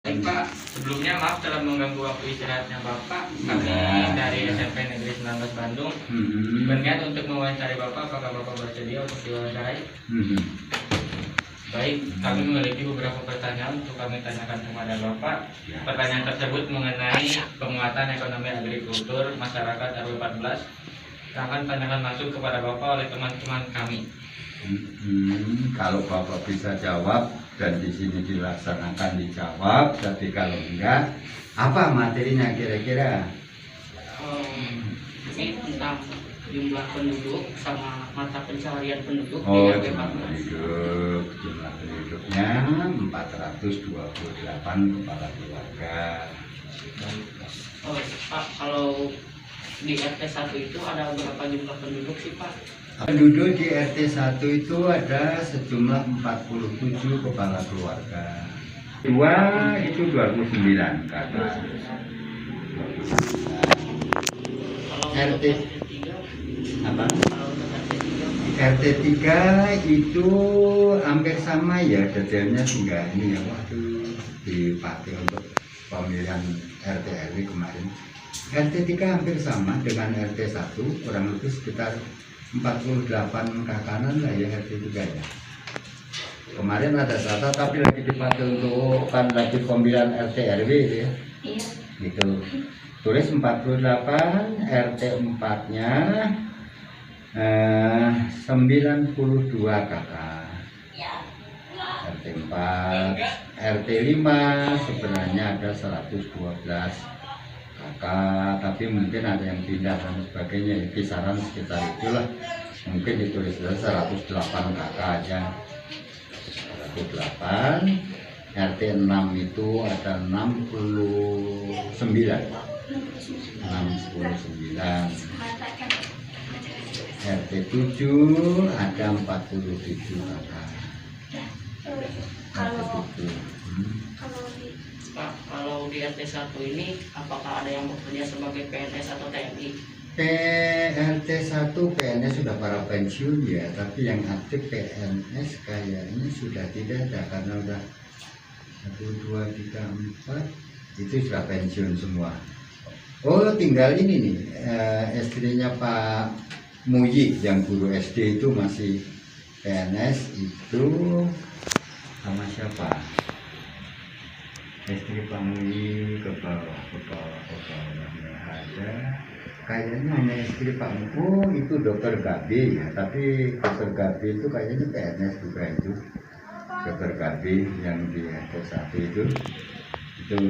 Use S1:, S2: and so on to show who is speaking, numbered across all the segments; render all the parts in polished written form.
S1: Pak, sebelumnya maaf telah mengganggu waktu istirahatnya Bapak. Kami dari SMP Negeri 19 Bandung berniat untuk mewawancari Bapak. Apakah Bapak bersedia untuk diwawancarai? Baik, kami memiliki beberapa pertanyaan untuk kami tanyakan kepada Bapak. Pertanyaan tersebut mengenai penguatan ekonomi agrikultur masyarakat RW 14 yang akan tanyakan langsung kepada Bapak oleh teman-teman kami.
S2: Kalau Bapak bisa jawab dan di sini dilaksanakan dijawab, tapi kalau enggak, apa materinya kira-kira?
S3: Ini tentang jumlah penduduk sama mata pencaharian penduduk di
S2: Oh,
S3: RW
S2: jumlah
S3: 14.
S2: penduduk, jumlah penduduknya 428 kepala keluarga.
S3: Oh, Pak, kalau di RT 1 itu ada berapa jumlah penduduk sih, Pak?
S2: Penduduk di RT 1 itu ada sejumlah 47 kepala keluarga. Dua itu 29 kakak.
S3: Kalau
S2: RT.
S3: untuk RT 3,
S2: Apa?
S3: kalau untuk RT 3,
S2: RT 3 itu hampir sama ya, detailnya tinggal ini ya, waktu dipakai untuk pemilihan RT RW kemarin. RT 3 hampir sama dengan RT 1, kurang lebih sekitar 48 kakanan lah ya RT 3 ya. Kemarin ada data tapi lagi dipakai untuk kan lagi pemilihan RT RW itu ya.
S3: iya.
S2: Gitu. Tulis 48, RT 4-nya 92 kakak. RT 4, RT 5 sebenarnya ada 112 kakak, tapi mungkin ada yang pindah dan sebagainya, kisaran sekitar itulah. Mungkin ditulis 108 kakak aja. 108. RT 6 itu ada 69. RT 7 ada 47 kakak.
S3: Pak, kalau di RT 1 ini apakah ada yang bekerja sebagai PNS atau TNI?
S2: RT 1 PNS sudah para pensiun ya, tapi yang aktif PNS kayaknya sudah tidak ada karena udah 1, 2, 3, 4 itu sudah pensiun semua. Oh, tinggal ini nih, istrinya Pak Muyi yang guru SD itu masih PNS itu sama siapa? Istri Pak Muyi ke bawah ada. Kayaknya hanya istri Pak Muku itu dokter Gabi ya, tapi dokter Gabi itu kayaknya PNS juga itu. Dokter Gabi yang di RT 1 itu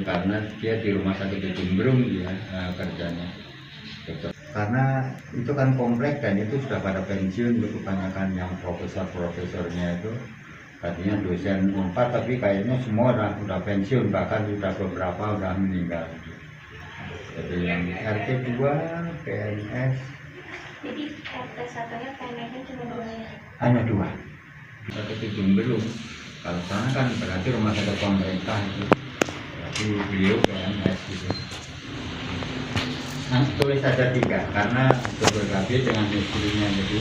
S2: karena dia di rumah sakit di Jembrung ya kerjanya. Dokter. Karena itu kan komplek dan itu sudah pada pensiun, kebanyakan yang profesor-profesornya itu tadinya dosen 4 tapi kayaknya semua udah pensiun, bahkan sudah beberapa udah meninggal. Jadi yang RT 2 PNS.
S4: Jadi RT 1-nya PNS-nya cuma 2 ya?
S2: Hanya 2. Sakit di Jembrung. Kalau sana kan berarti rumah sakit pemerintah itu. Berarti beliau PNS gitu. Nah, tulis saja 3 karena dokter Gabi dengan istrinya jadi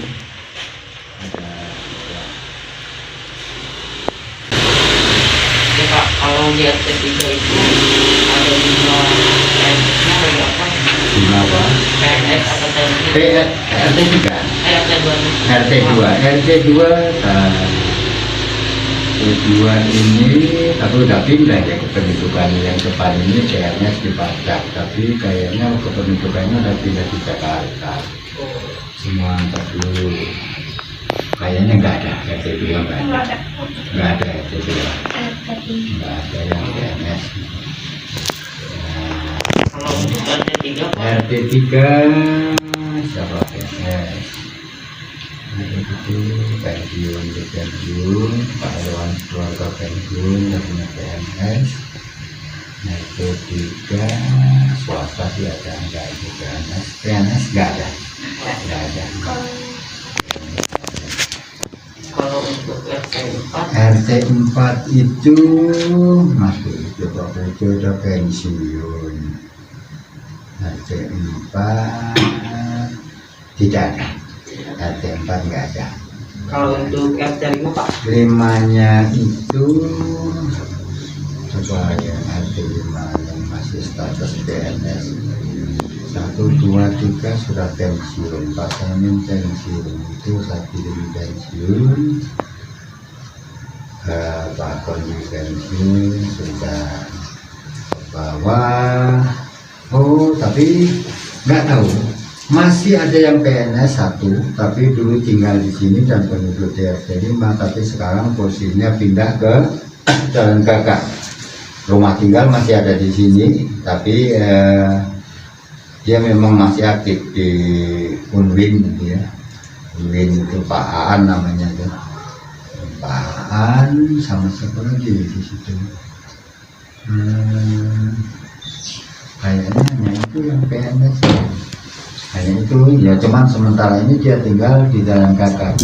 S2: ada 3.
S3: Ya Pak, kalau di RT 3 itu ada jumlah PNS-nya berapa?
S2: Berapa?
S3: PNS atau TNI?
S2: RT 3.
S3: RT 2.
S2: RT 2 ini tapi udah pindah ya kependudukan yang depan ini PNS di Pajak, tapi kayaknya kependudukannya udah pindah di Jakarta. Semua antar dulu. Kayaknya nggak ada RT 2 nggak ada RT 2 nggak ada yang PNS.
S3: Kalau untuk RT 3 Pak,
S2: RT 3 siapa PNS? Itu pensiun Pak Irwan keluarga pensiun yang punya PNS. RT 3 swasta sih ada, enggak itu PNS nggak ada.
S3: kalau untuk RT 4
S2: RT 4 itu masih itu Pak Bejo udah pensiun. RT 4 tidak ada. RT 4 nggak ada.
S3: kalau untuk RT 5 Pak,
S2: 5-nya itu supaya RT 5 yang masih status PNS 1, 2, 3 sudah pensiun, Pak Samin pensiun, itu saya kirim pensiun, Pak Kondi pensiun sudah bawah. Oh, tapi nggak tahu, masih ada yang PNS 1, tapi dulu tinggal di sini dan penduduk di RT 5, tapi sekarang posisinya pindah ke Jalan Kakak. Rumah tinggal masih ada di sini, tapi dia memang masih aktif di Unwin gitu ya. Unwin itu Pak Aan namanya tuh. Pak Aan sama siapa lagi di situ. Kayaknya hanya itu yang PNS ya. Hanya itu ya, cuman sementara ini dia tinggal di Jalan Kakak.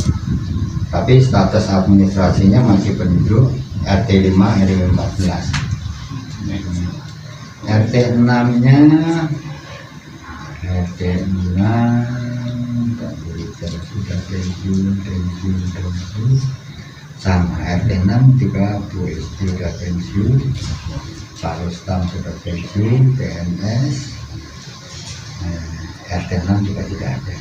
S2: Tapi status administrasinya masih penduduk RT 5 RW 14. RT 6 nya RT 6 sudah pensiun sama RT 6 juga Bu SD sudah pensiun, Pak Rustam sudah pensiun PNS, RT 6 juga tidak ada.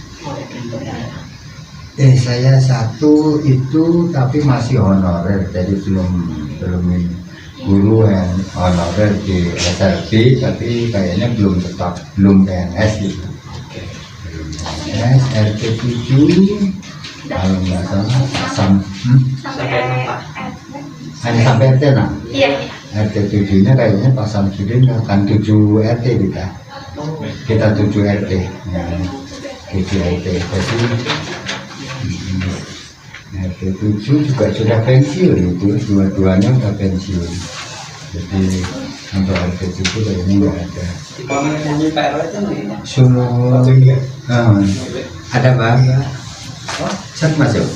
S2: Saya 1 itu tapi masih honorer, jadi belum ini guru yang honorer di SLB, tapi kayaknya belum tetap, belum PNS gitu. PNS RT 7 kalau nggak salah hanya sampai RT 6.
S4: Iya.
S2: RT 7 nya kayaknya Pak Samsudin akan 7 RT kita 7 RT ya, 7 RT. Jadi RT 7 juga sudah pensiun, itu dua-duanya sudah pensiun. Jadi untuk RT 7 kayaknya nggak ada. Semua ada Bang. Set masuk.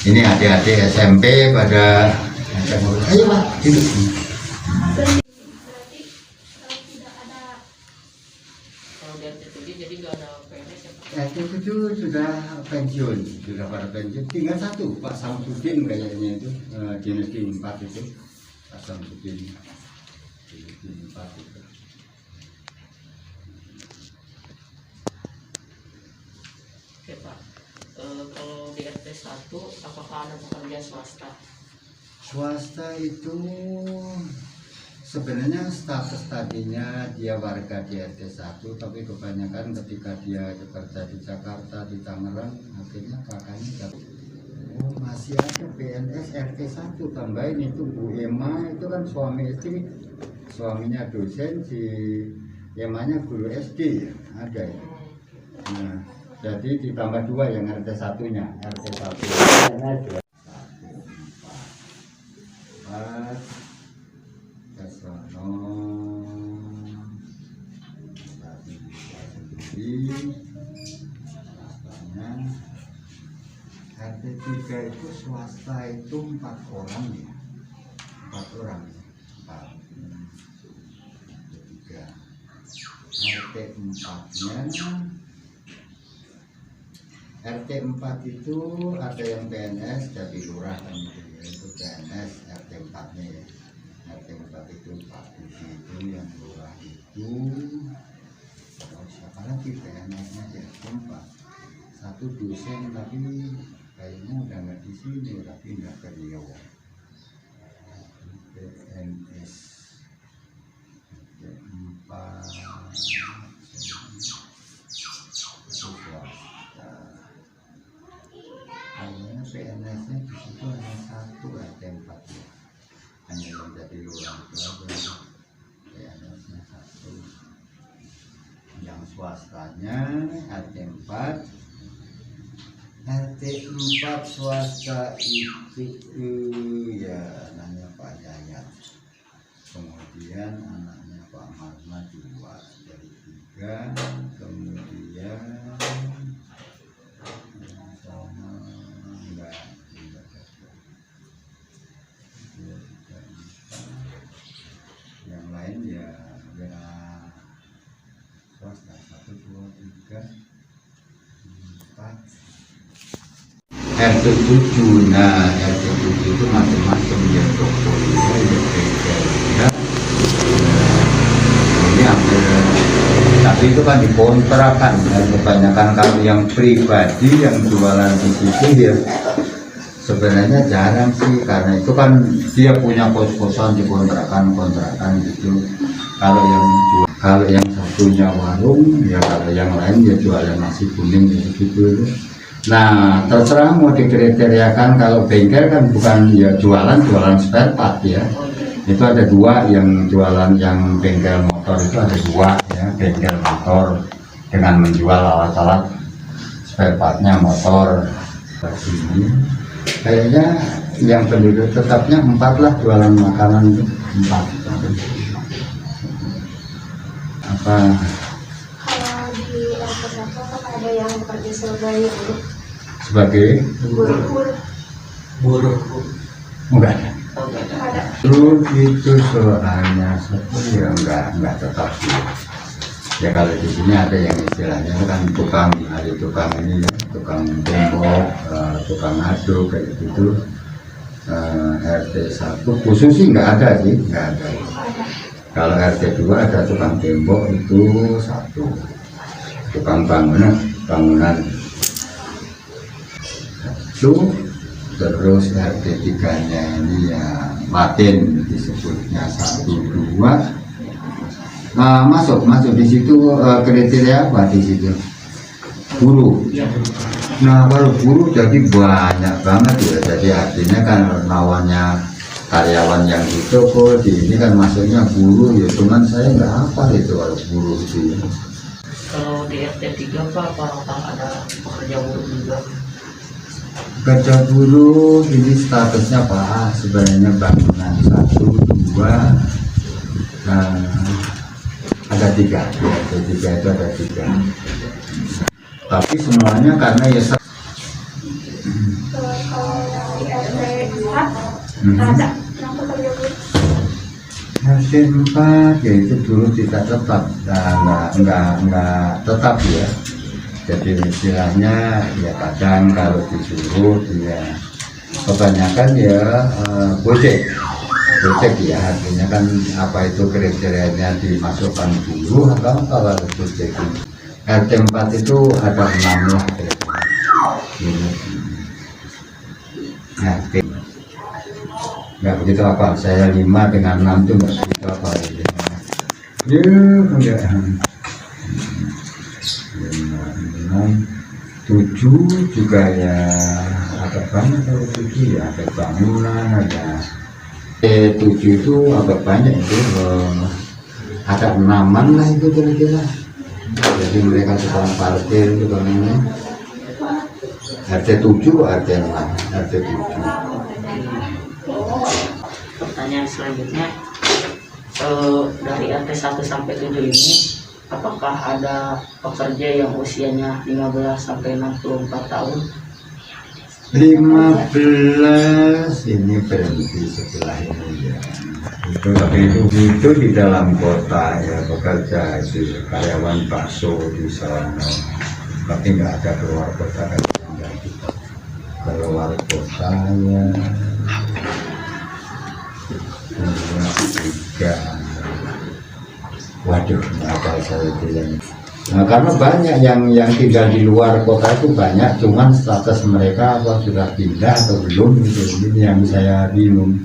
S2: Ini adik-adik SMP pada ayo Pak, duduk.
S3: Kalau di RT 7 jadi nggak ada PNS ya Pak?
S2: RT 7 sudah pensiun, sudah pada pensiun. Tinggal 1 Pak Samsudin kayaknya itu, dinas di 4 itu Pak Samsudin di 4 itu.
S3: Oke Pak, kalau di RT 1 apakah ada pekerja swasta?
S2: Swasta itu sebenarnya status tadinya dia warga di RT 1, tapi kebanyakan ketika dia bekerja di Jakarta, di Tangerang, akhirnya kakaknya masih ada PNS RT 1, tambahin itu Bu Ema, itu kan suami istri, suaminya dosen, si Emanya guru SD ya, ada ya. Nah, jadi ditambah 2 yang RT 1-nya, RT 1 RT 3 itu swasta itu 4 orang ya, 4 orang ya, 4 RT 4-nya RT 4 itu ada yang PNS jadi lurah kan, itu PNS RT 4-nya ya. RT 4 itu Pak Budi itu yang lurah itu. Kalau siapa lagi PNS-nya ya, 4 1 dosen tapi kayaknya udah nggak di sini, tapi nggak ke Riau. PNS 4 kayaknya PNS-nya di situ hanya 1 RT 4 ya. Hanya yang jadi lurah itu aja PNS-nya 1. Yang swastanya RT 4 RT 4 swasta itu ya anaknya Pak Yayat, kemudian anaknya Pak Marma 2, jadi 3, kemudian sama enggak yang lain ya swasta 1, 2, 3, 4 RT 7. Nah RT 7 itu macam-macam ya, dokter tapi itu kan dikontrakan dan kebanyakan kalau yang pribadi yang jualan di situ ya sebenarnya jarang sih, karena itu kan dia punya kos-kosan di kontrakan gitu. Kalau yang satunya warung ya, kalau yang lain ya jualan nasi kuning gitu. Nah terserah mau dikriteriakan. Kalau bengkel kan bukan ya jualan spare part ya. Itu ada dua yang jualan, yang bengkel motor itu ada dua ya, bengkel motor dengan menjual alat-alat spare partnya motor. Ini kayaknya yang penduduk tetapnya 4 lah, jualan makanan itu 4. Apa
S4: Kalau di RT1 apakah ada yang bekerja sebagai buruh?
S2: sebagai
S4: Buruh.
S2: enggak ada.
S3: Oh, nggak ada.
S4: Ada.
S2: Terus itu soalnya satu ya enggak tetap sih. Ya kalau di sini ada yang istilahnya kan tukang, ada tukang ini ya, tukang tembok, tukang aduk kayak gitu. RT1 khusus sih enggak ada sih, enggak ada. Kalau RT2 ada tukang tembok itu 1, tukang bangunan itu. Terus RT3-nya ini ya Matin disebutnya 1, 2. Nah, masuk di situ kriteria apa di situ? Buruh.
S3: Iya.
S2: Nah, kalau buruh jadi banyak banget ya. Jadi artinya kan lawannya karyawan yang di toko, di ini kan masuknya buruh ya. Cuman saya nggak hafal itu kalau buruh itu.
S3: Kalau di RT3 Pak, apakah ada pekerja buruh juga?
S2: Kerja buruh ini statusnya Pak, sebenarnya bangunan 1, 2, ada 3 ya, itu ada 3. Tapi semuanya karena ya
S4: Kalau di RT4 ada yang bekerja buruh.
S2: RT4 ya itu dulu tidak tetap, enggak tetap ya. Jadi istilahnya ya kadang kalau disuruh dia kebanyakan ya gojek ya, artinya kan apa itu kriterianya dimasukkan buruh atau kalau gojek. RT4 itu ada 6 lah ini. Nggak begitu apa, saya 5 dengan 6 itu nggak begitu apa ya enggak. 7 juga ya agak banyak. Kalau 7 ya ada bangunan, ada 7 itu agak banyak itu, ada 6-an lah itu kira-kira. Jadi mereka tukang parkir itu bangunnya RT7, RT6, RT7.
S3: Pertanyaan selanjutnya, dari RT1 sampai 7 ini, apakah ada pekerja yang usianya 15 sampai 64 tahun?
S2: 15 ini berhenti setelah ini ya. Itu di dalam kota ya, bekerja itu karyawan bakso di sana. Tapi nggak ada keluar kota kan, keluar kotanya 3. Waduh, apa saya bilang. Nah, karena banyak yang tinggal di luar kota itu banyak, cuman status mereka apa sudah pindah atau belum gitu. Ini yang saya bingung.